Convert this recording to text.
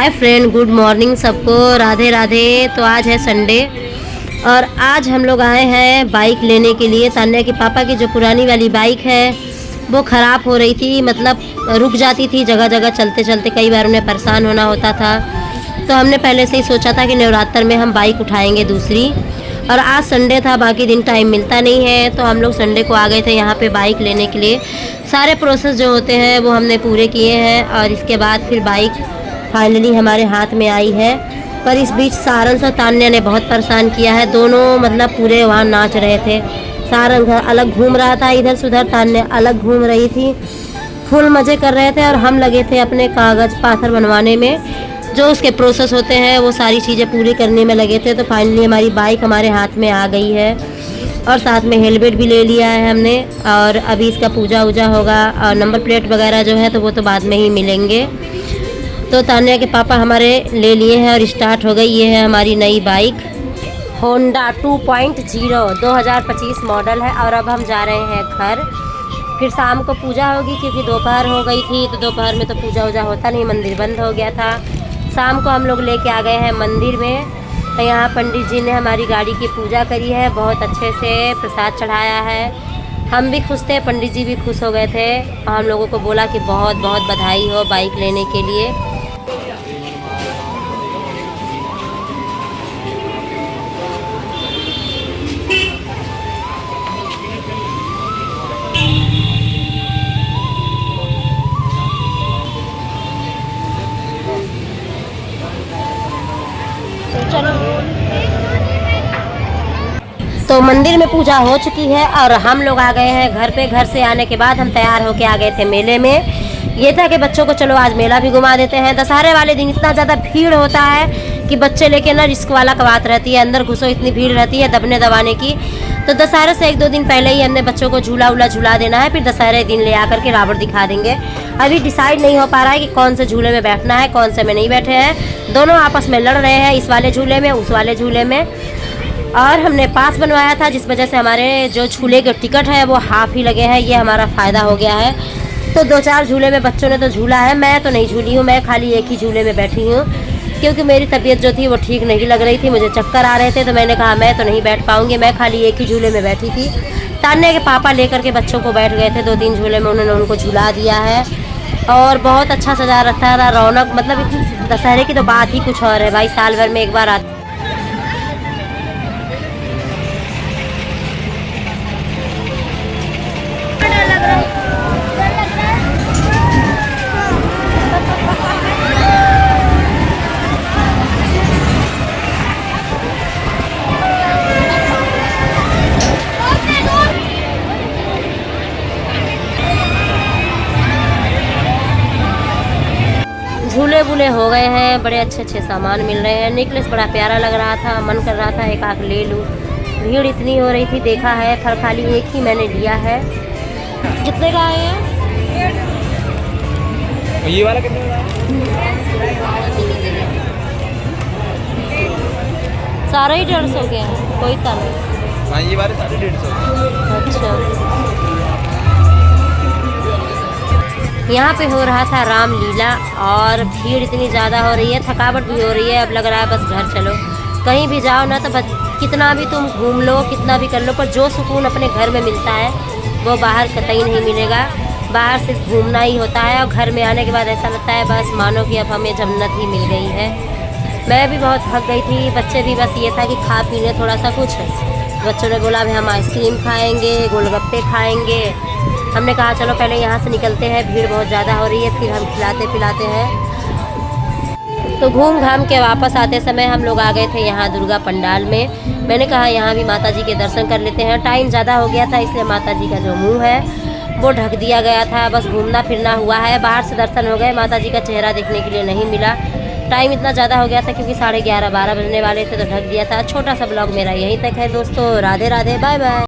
Hi friend, good morning सबको। राधे राधे। तो आज है संडे और आज हम लोग आए हैं बाइक लेने के लिए। तान्या के पापा की जो पुरानी वाली बाइक है वो ख़राब हो रही थी, मतलब रुक जाती थी जगह जगह चलते चलते, कई बार उन्हें परेशान होना होता था। तो हमने पहले से ही सोचा था कि नवरात्र में हम बाइक उठाएंगे दूसरी। और आज संडे था, बाकी दिन टाइम मिलता नहीं है, तो हम लोग संडे को आ गए थे यहाँ पे बाइक लेने के लिए। सारे प्रोसेस जो होते हैं वो हमने पूरे किए हैं और इसके बाद फिर बाइक फाइनली हमारे हाथ में आई है। पर इस बीच सारंग और तान्या ने बहुत परेशान किया है। दोनों मतलब पूरे वहाँ नाच रहे थे। सारंग अलग घूम रहा था इधर से उधर, तान्या अलग घूम रही थी, फुल मज़े कर रहे थे। और हम लगे थे अपने कागज़ पाथर बनवाने में, जो उसके प्रोसेस होते हैं वो सारी चीज़ें पूरी करने में लगे थे। तो फाइनली हमारी बाइक हमारे हाथ में आ गई है और साथ में हेलमेट भी ले लिया है हमने। और अभी इसका पूजा वूजा होगा और नंबर प्लेट वगैरह जो है तो वो तो बाद में ही मिलेंगे। तो तान्या के पापा हमारे ले लिए हैं और स्टार्ट हो गई। ये है हमारी नई बाइक होंडा 2.0 2025 मॉडल है। और अब हम जा रहे हैं घर। फिर शाम को पूजा होगी क्योंकि दोपहर हो गई थी, तो दोपहर में तो पूजा वूजा होता नहीं, मंदिर बंद हो गया था। शाम को हम लोग लेके आ गए हैं मंदिर में। तो यहाँ पंडित जी ने हमारी गाड़ी की पूजा करी है, बहुत अच्छे से प्रसाद चढ़ाया है। हम भी खुश थे, पंडित जी भी खुश हो गए थे और हम लोगों को बोला कि बहुत बहुत बधाई हो बाइक लेने के लिए। तो मंदिर में पूजा हो चुकी है और हम लोग आ गए हैं घर पे। घर से आने के बाद हम तैयार होके आ गए थे मेले में। ये था कि बच्चों को चलो आज मेला भी घुमा देते हैं। दशहरे वाले दिन इतना ज़्यादा भीड़ होता है कि बच्चे लेके ना रिस्क वाला का बात रहती है, अंदर घुसो इतनी भीड़ रहती है दबने दबाने की। तो दशहरे से 1-2 दिन पहले ही हमने बच्चों को झूला वूला झूला देना है, फिर दशहरे दिन ले आकर के रावण दिखा देंगे। अभी डिसाइड नहीं हो पा रहा है कि कौन से झूले में बैठना है, कौन से में नहीं बैठे हैं। दोनों आपस में लड़ रहे हैं, इस वाले झूले में उस वाले झूले में। और हमने पास बनवाया था जिस वजह से हमारे जो झूले के टिकट है वो हाफ ही लगे हैं। ये हमारा फ़ायदा हो गया है। तो 2-4 झूले में बच्चों ने तो झूला है, मैं तो नहीं झूली हूँ। मैं खाली एक ही झूले में बैठी हूँ क्योंकि मेरी तबीयत जो थी वो ठीक नहीं लग रही थी, मुझे चक्कर आ रहे थे। तो मैंने कहा मैं तो नहीं बैठ पाऊँगी, मैं खाली एक ही झूले में बैठी थी। तान्या के पापा लेकर के बच्चों को बैठ गए थे 2-3 झूले में, उन्होंने उनको झूला दिया है। और बहुत अच्छा सजा रखा है, रौनक, मतलब दशहरे की तो बात ही कुछ और है भाई, साल भर में एक बार आती। झूले वूले हो गए हैं, बड़े अच्छे अच्छे सामान मिल रहे हैं। नेकलेस बड़ा प्यारा लग रहा था, मन कर रहा था एक आख ले लूँ। भीड़ इतनी हो रही थी, देखा है, पर खाली एक ही मैंने लिया है। कितने का आए हैं ये वाला? कितने का? सारा ही 150 के हैं, कोई सा नहीं। हाँ, ये वाले सारे 150। अच्छा, यहाँ पे हो रहा था रामलीला और भीड़ इतनी ज़्यादा हो रही है, थकावट भी हो रही है। अब लग रहा है बस घर चलो। कहीं भी जाओ ना तो बस कितना भी तुम घूम लो, कितना भी कर लो, पर जो सुकून अपने घर में मिलता है वो बाहर कतई नहीं मिलेगा। बाहर सिर्फ घूमना ही होता है और घर में आने के बाद ऐसा लगता है बस मानो कि अब हमें जन्नत ही मिल गई है। मैं भी बहुत थक गई थी, बच्चे भी, बस ये था कि खा पी लें थोड़ा सा कुछ। बच्चों ने बोला हम आइसक्रीम खाएँगे, गोलगप्पे खाएँगे। हमने कहा चलो पहले यहाँ से निकलते हैं, भीड़ बहुत ज़्यादा हो रही है, फिर हम खिलाते पिलाते हैं। तो घूम घाम के वापस आते समय हम लोग आ गए थे यहाँ दुर्गा पंडाल में। मैंने कहा यहाँ भी माता जी के दर्शन कर लेते हैं। टाइम ज़्यादा हो गया था इसलिए माता जी का जो मुंह है वो ढक दिया गया था, बस घूमना फिरना हुआ है। बाहर से दर्शन हो गए, माता जी का चेहरा देखने के लिए नहीं मिला। टाइम इतना ज़्यादा हो गया था क्योंकि 11:30-12 बजने वाले थे, तो ढक दिया था। छोटा सा ब्लॉग मेरा यहीं तक है दोस्तों। Radhe Radhe, bye bye.